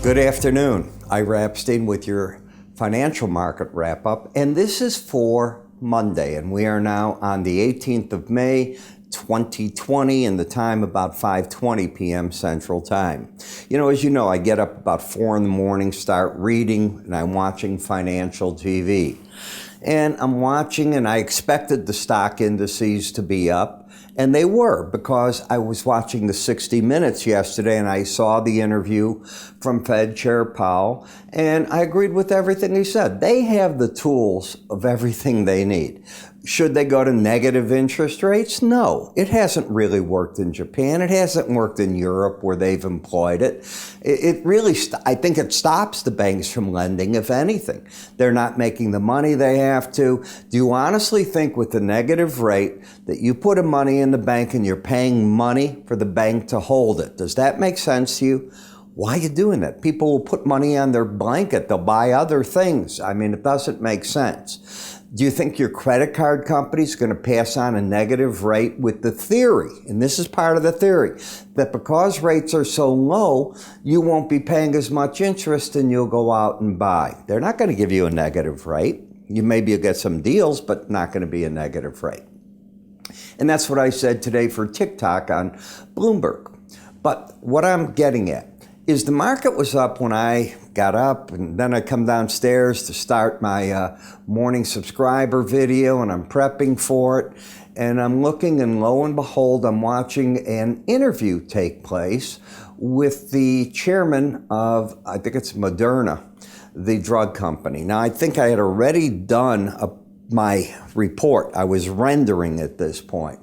Good afternoon. Ira Epstein with your financial market wrap-up, and this is for Monday, and we are now on the 18th of May, 2020, and the time about 5:20 p.m. Central Time. As you know, I get up about 4 in the morning, start reading, and I'm watching financial TV. And I'm watching, and I expected the stock indices to be up, and they were, because I was watching the 60 Minutes yesterday, and I saw the interview from Fed Chair Powell, and I agreed with everything he said. They have the tools of everything they need. Should they go to negative interest rates? No. It hasn't really worked in Japan. It hasn't worked in Europe where they've employed it. It really, I think it stops the banks from lending, if anything. They're not making the money they have to. Do you honestly think with the negative rate that you put money in the bank and you're paying money for the bank to hold it? Does that make sense to you? Why are you doing that? People will put money on their blanket. They'll buy other things. It doesn't make sense. Do you think your credit card company is going to pass on a negative rate with the theory, and this is part of the theory, that because rates are so low, you won't be paying as much interest and you'll go out and buy? They're not going to give you a negative rate. Maybe you'll get some deals, but not going to be a negative rate. And that's what I said today for TikTok on Bloomberg. But what I'm getting at is the market was up when I got up, and then I come downstairs to start my morning subscriber video, and I'm prepping for it, and I'm looking, and lo and behold, I'm watching an interview take place with the chairman of, I think it's Moderna, the drug company. Now, I think I had already done my report. I was rendering at this point.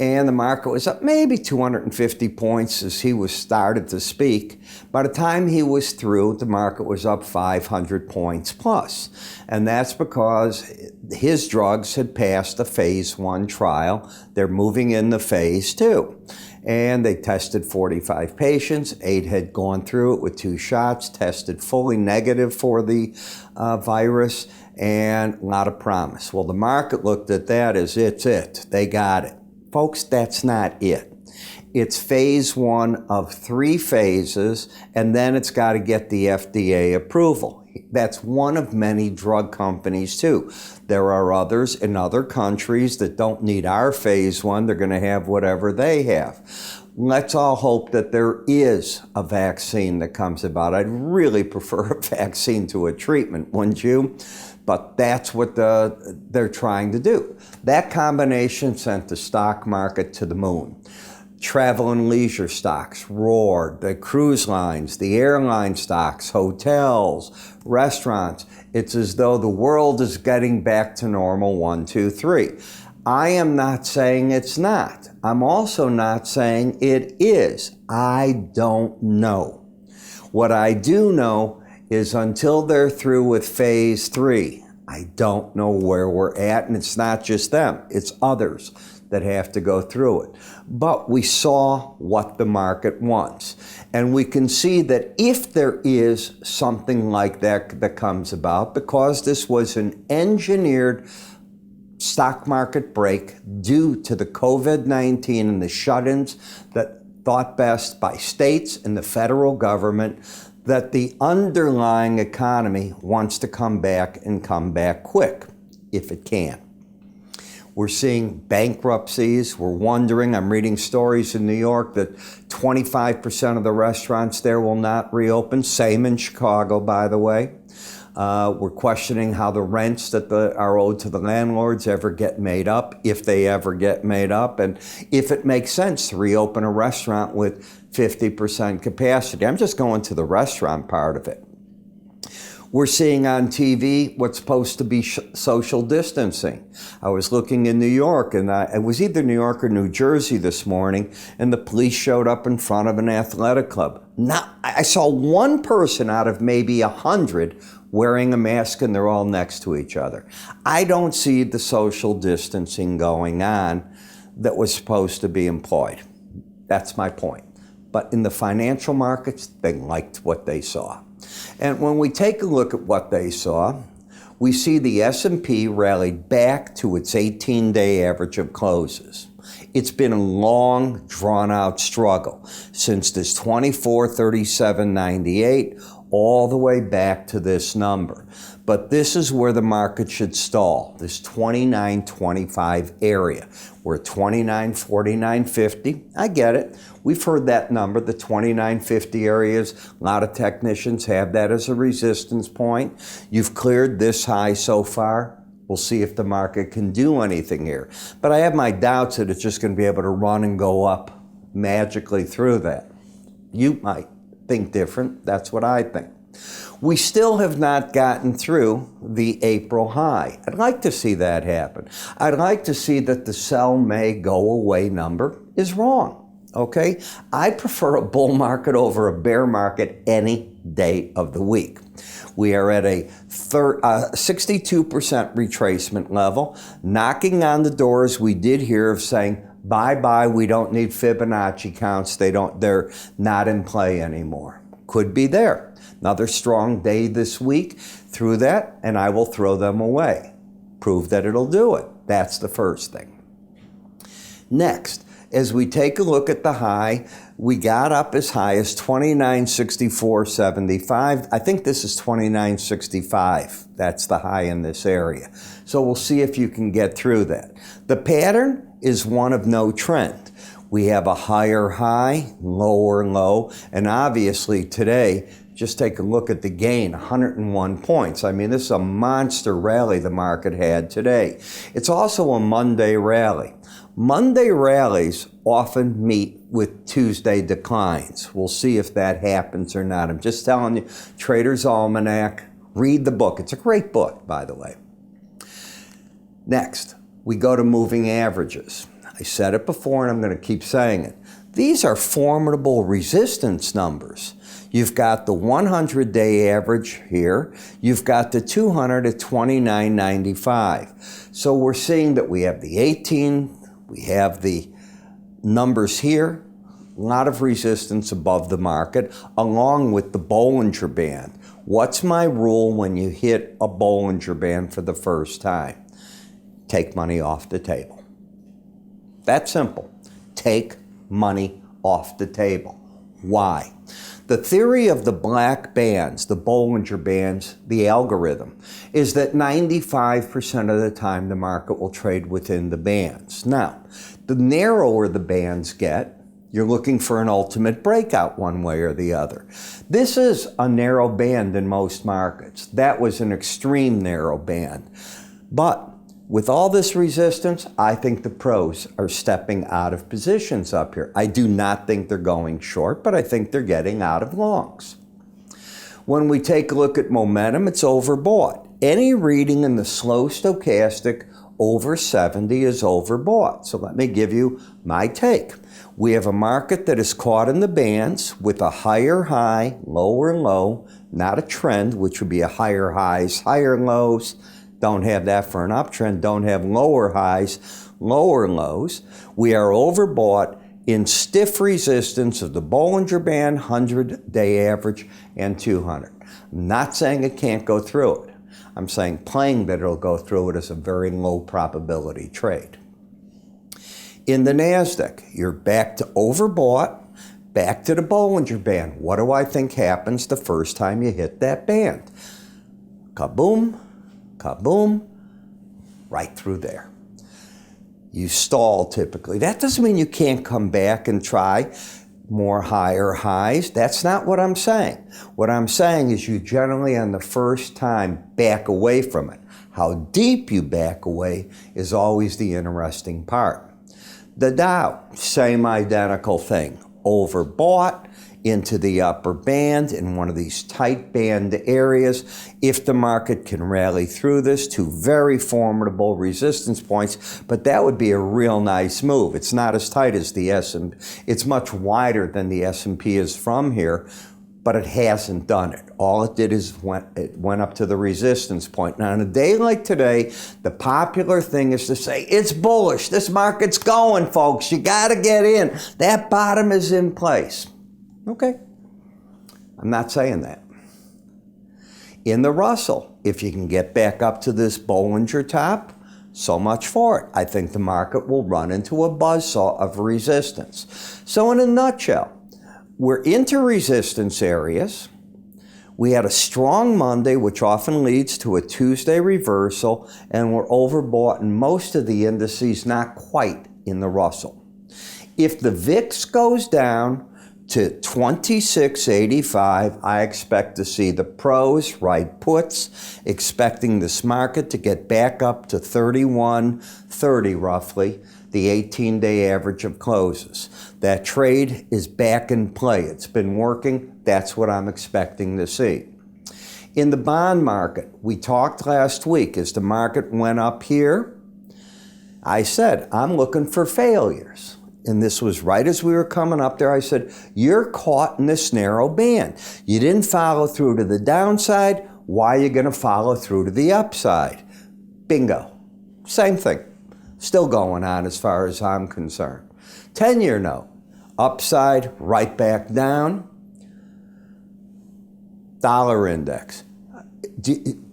And the market was up maybe 250 points as he was started to speak. By the time he was through, the market was up 500 points plus. And that's because his drugs had passed a phase 1 trial. They're moving into phase 2. And they tested 45 patients. 8 had gone through it with 2 shots, tested fully negative for the virus, and a lot of promise. Well, the market looked at that as it's it. They got it. Folks, that's not it. It's phase 1 of 3 phases, and then it's got to get the FDA approval. That's one of many drug companies, too. There are others in other countries that don't need our phase 1. They're going to have whatever they have. Let's all hope that there is a vaccine that comes about. I'd really prefer a vaccine to a treatment, wouldn't you? But that's what they're trying to do. That combination sent the stock market to the moon. Travel and leisure stocks roared. The cruise lines, the airline stocks, hotels, restaurants. It's as though the world is getting back to normal 1, 2, 3. I am not saying it's not. I'm also not saying it is. I don't know. What I do know is until they're through with phase 3, I don't know where we're at, and it's not just them, it's others that have to go through it. But we saw what the market wants, and we can see that if there is something like that that comes about, because this was an engineered stock market break due to the COVID-19 and the shut-ins that thought best by states and the federal government, that the underlying economy wants to come back and come back quick, if it can. We're seeing bankruptcies. We're wondering, I'm reading stories in New York that 25% of the restaurants there will not reopen. Same in Chicago, by the way. We're questioning how the rents that are owed to the landlords ever get made up, if they ever get made up, and if it makes sense to reopen a restaurant with 50% capacity. I'm just going to the restaurant part of it. We're seeing on TV what's supposed to be social distancing. I was looking in New York, and it was either New York or New Jersey this morning, and the police showed up in front of an athletic club. Now, I saw one person out of maybe 100 wearing a mask, and they're all next to each other. I don't see the social distancing going on that was supposed to be employed. That's my point. But in the financial markets, they liked what they saw. And when we take a look at what they saw, we see the S&P rallied back to its 18-day average of closes. It's been a long, drawn-out struggle since this 2437.98 all the way back to this number. But this is where the market should stall, this 29.25 area. We're at 29.49.50. I get it. We've heard that number, the 29.50 areas. A lot of technicians have that as a resistance point. You've cleared this high so far. We'll see if the market can do anything here. But I have my doubts that it's just going to be able to run and go up magically through that. You might think different. That's what I think. We still have not gotten through the April high. I'd like to see that happen. I'd like to see that the sell may go away number is wrong. Okay? I prefer a bull market over a bear market any day of the week. We are at a 62% retracement level, knocking on the doors we did hear of saying, bye-bye, we don't need Fibonacci counts. They're not in play anymore. Could be there. Another strong day this week through that, and I will throw them away. Prove that it'll do it. That's the first thing. Next, as we take a look at the high, we got up as high as 29.6475. I think this is 29.65. That's the high in this area. So we'll see if you can get through that. The pattern is one of no trend. We have a higher high, lower low, and obviously today, just take a look at the gain, 101 points. I mean, this is a monster rally the market had today. It's also a Monday rally. Monday rallies often meet with Tuesday declines. We'll see if that happens or not. I'm just telling you, Trader's Almanac, read the book. It's a great book, by the way. Next, we go to moving averages. I said it before and I'm going to keep saying it. These are formidable resistance numbers. You've got the 100-day average here. You've got the 200 at 29.95. So we're seeing that we have the 18, we have the numbers here, a lot of resistance above the market, along with the Bollinger Band. What's my rule when you hit a Bollinger Band for the first time? Take money off the table. That's simple. Take money off the table. Why? The theory of the black bands, the Bollinger Bands, the algorithm, is that 95% of the time the market will trade within the bands. Now, the narrower the bands get, you're looking for an ultimate breakout one way or the other. This is a narrow band in most markets. That was an extreme narrow band. But with all this resistance, I think the pros are stepping out of positions up here. I do not think they're going short, but I think they're getting out of longs. When we take a look at momentum, it's overbought. Any reading in the slow stochastic over 70 is overbought. So let me give you my take. We have a market that is caught in the bands with a higher high, lower low, not a trend, which would be a higher highs, higher lows. Don't have that for an uptrend. Don't have lower highs, lower lows. We are overbought in stiff resistance of the Bollinger Band, 100-day average, and 200. I'm not saying it can't go through it. I'm saying playing that it'll go through it is a very low probability trade. In the Nasdaq, you're back to overbought, back to the Bollinger Band. What do I think happens the first time you hit that band? Kaboom. Kaboom, right through there. You stall typically. That doesn't mean you can't come back and try more higher highs. That's not what I'm saying. What I'm saying is you generally on the first time back away from it. How deep you back away is always the interesting part. The Dow, same identical thing. Overbought into the upper band in one of these tight band areas. If the market can rally through this to very formidable resistance points, but that would be a real nice move. It's not as tight as the S&P. It's much wider than the S&P is from here, but it hasn't done it. All it did is it went up to the resistance point. Now, on a day like today, the popular thing is to say, it's bullish. This market's going, folks. You got to get in. That bottom is in place. Okay, I'm not saying that. In the Russell, if you can get back up to this Bollinger top, So much for it. I think the market will run into a buzzsaw of resistance. So in a nutshell, we're into resistance areas. We had a strong Monday, which often leads to a Tuesday reversal, and we're overbought in most of the indices, not quite in the Russell. If the VIX goes down to 26.85, I expect to see the pros write puts, expecting this market to get back up to 31.30 roughly, the 18-day average of closes. That trade is back in play. It's been working. That's what I'm expecting to see. In the bond market, we talked last week as the market went up here. I said, I'm looking for failures. And this was right as we were coming up there. I said, you're caught in this narrow band. You didn't follow through to the downside. Why are you going to follow through to the upside? Bingo. Same thing. Still going on as far as I'm concerned. 10-year note. Upside, right back down. Dollar index.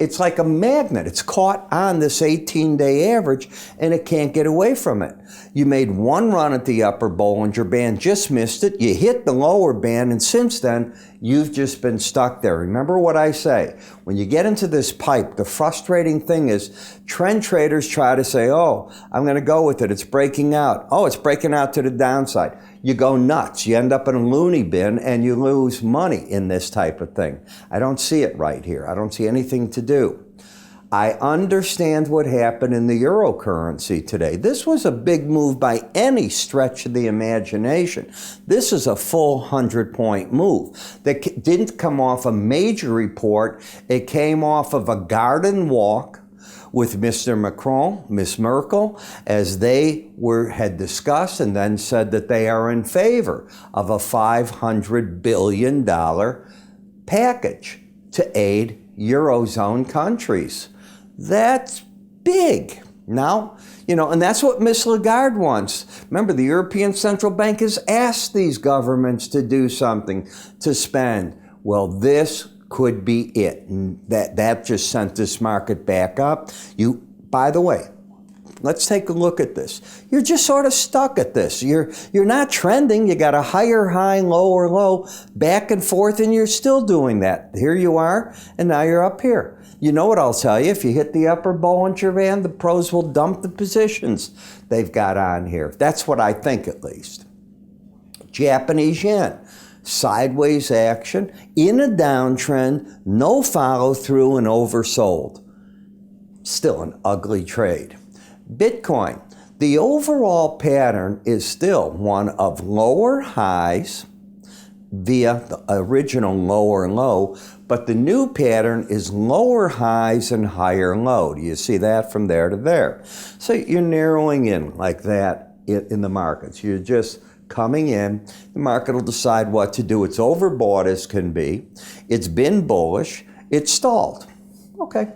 It's like a magnet. It's caught on this 18-day average, and it can't get away from it. You made one run at the upper Bollinger Band, just missed it. You hit the lower band, and since then, you've just been stuck there. Remember what I say. When you get into this pipe, the frustrating thing is trend traders try to say, oh, I'm going to go with it. It's breaking out. Oh, it's breaking out to the downside. You go nuts. You end up in a loony bin, and you lose money in this type of thing. I don't see it right here. I don't see anything to do. I understand what happened in the eurocurrency today. This was a big move by any stretch of the imagination. This is a full 100-point move that didn't come off a major report. It came off of a garden walk with Mr. Macron, Miss Merkel, as they had discussed and then said that they are in favor of a $500 billion package to aid Eurozone countries. That's big. Now, and that's what Miss Lagarde wants. Remember, the European Central Bank has asked these governments to do something, to spend. Well, this could be it. And that just sent this market back up. By the way, let's take a look at this. You're just sort of stuck at this. You're not trending. You got a higher high, lower low, back and forth, and you're still doing that. Here you are, and now you're up here. You know what I'll tell you? If you hit the upper Bollinger Band, the pros will dump the positions they've got on here. That's what I think, at least. Japanese yen. Sideways action, in a downtrend, no follow through and oversold. Still an ugly trade. Bitcoin, the overall pattern is still one of lower highs via the original lower low, but the new pattern is lower highs and higher low. Do you see that from there to there? So you're narrowing in like that in the markets. You're just coming in, the market will decide what to do. It's overbought as can be. It's been bullish. It's stalled. Okay.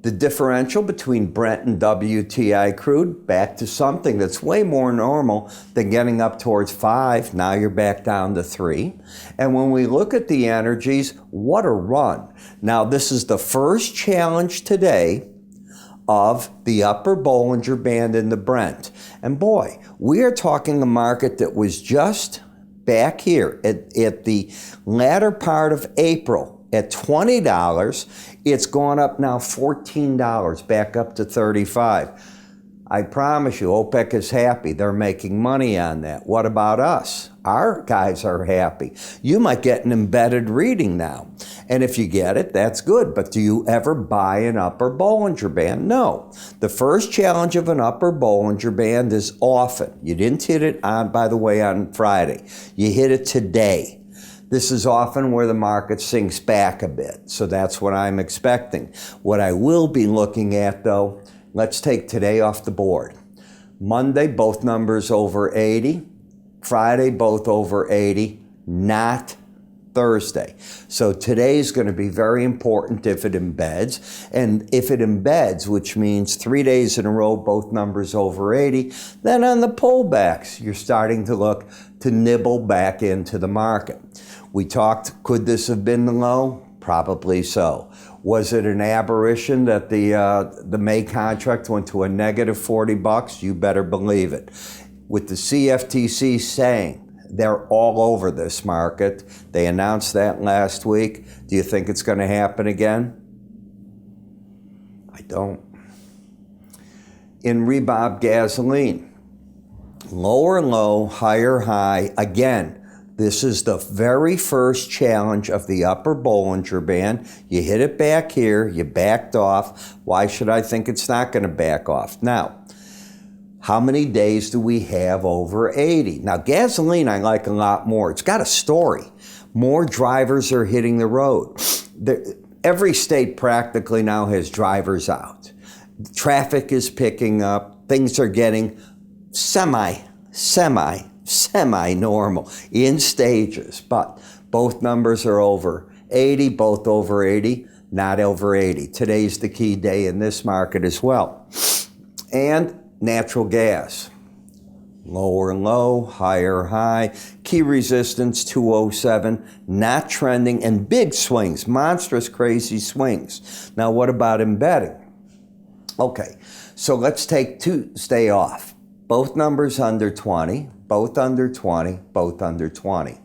The differential between Brent and WTI crude back to something that's way more normal than getting up towards 5. Now you're back down to 3. And when we look at the energies, what a run. Now this is the first challenge today of the upper Bollinger Band in the Brent. And boy, we are talking a market that was just back here at the latter part of April at $20. It's gone up now $14, back up to $35. I promise you, OPEC is happy. They're making money on that. What about us? Our guys are happy. You might get an embedded reading now. And if you get it, that's good. But do you ever buy an upper Bollinger Band? No. The first challenge of an upper Bollinger Band is often. You didn't hit it by the way, on Friday. You hit it today. This is often where the market sinks back a bit. So that's what I'm expecting. What I will be looking at, though, let's take today off the board. Monday, both numbers over 80. Friday, both over 80. Not Thursday. So today's going to be very important if it embeds. And if it embeds, which means 3 days in a row, both numbers over 80, then on the pullbacks, you're starting to look to nibble back into the market. We talked, could this have been the low? Probably so. Was it an aberration that the May contract went to a negative $40? You better believe it. With the CFTC saying they're all over this market, they announced that last week. Do you think it's going to happen again? I don't. In rebob gasoline, lower low, higher high. Again, this is the very first challenge of the upper Bollinger Band. You hit it back here, you backed off. Why should I think it's not going to back off? Now, how many days do we have over 80? Now, gasoline I like a lot more. It's got a story. More drivers are hitting the road. Every state practically now has drivers out. Traffic is picking up. Things are getting semi-normal in stages, but both numbers are over 80, both over 80, not over 80. Today's the key day in this market as well. And natural gas, lower low, higher high, key resistance 207, not trending, and big swings, monstrous crazy swings. Now what about embedding? Okay, so let's take stay off. Both numbers under 20, both under 20, both under 20.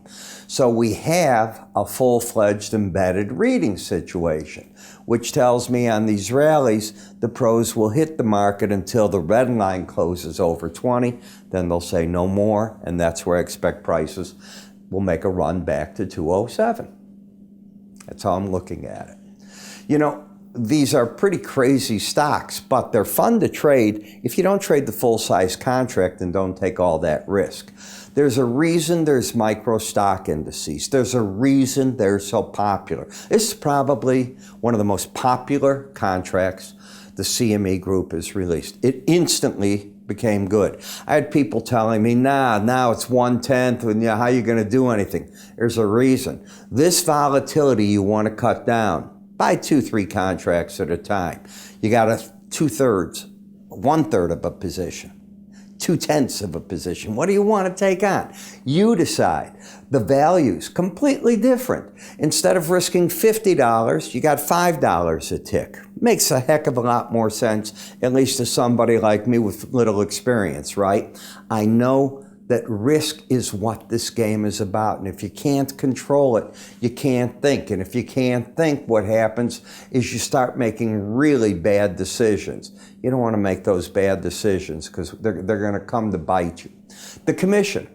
So we have a full-fledged embedded reading situation, which tells me on these rallies, the pros will hit the market until the red line closes over 20. Then they'll say no more, and that's where I expect prices will make a run back to 207. That's how I'm looking at it. You know, these are pretty crazy stocks, but they're fun to trade if you don't trade the full-size contract and don't take all that risk. There's a reason there's micro stock indices. There's a reason they're so popular. This is probably one of the most popular contracts the CME group has released. It instantly became good. I had people telling me, now it's 1/10, and how are you going to do anything? There's a reason. This volatility you want to cut down. Buy 2-3 contracts at a time. You got a 2/3, 1/3 of a position, 2/10 of a position. What do you want to take on? You decide. The value's completely different. Instead of risking $50, you got $5 a tick. Makes a heck of a lot more sense, at least to somebody like me with little experience, right? I know that risk is what this game is about. And if you can't control it, you can't think. And if you can't think, what happens is you start making really bad decisions. You don't want to make those bad decisions because they're going to come to bite you. The commission,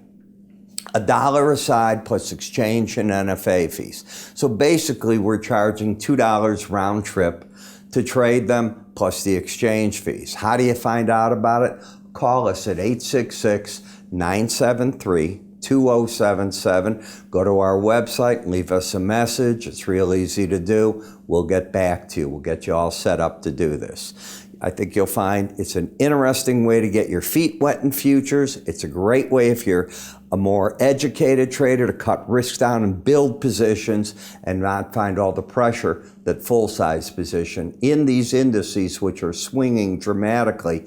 $1 a side plus exchange and NFA fees. So basically, we're charging $2 round trip to trade them plus the exchange fees. How do you find out about it? Call us at 866-973-2077. Go to our website, leave us a message. It's real easy to do. We'll get back to you. We'll get you all set up to do this. I think you'll find it's an interesting way to get your feet wet in futures. It's a great way if you're a more educated trader to cut risks down and build positions and not find all the pressure that full-size position in these indices, which are swinging dramatically.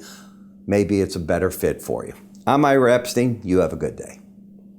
Maybe it's a better fit for you. I'm Ira Epstein. You have a good day.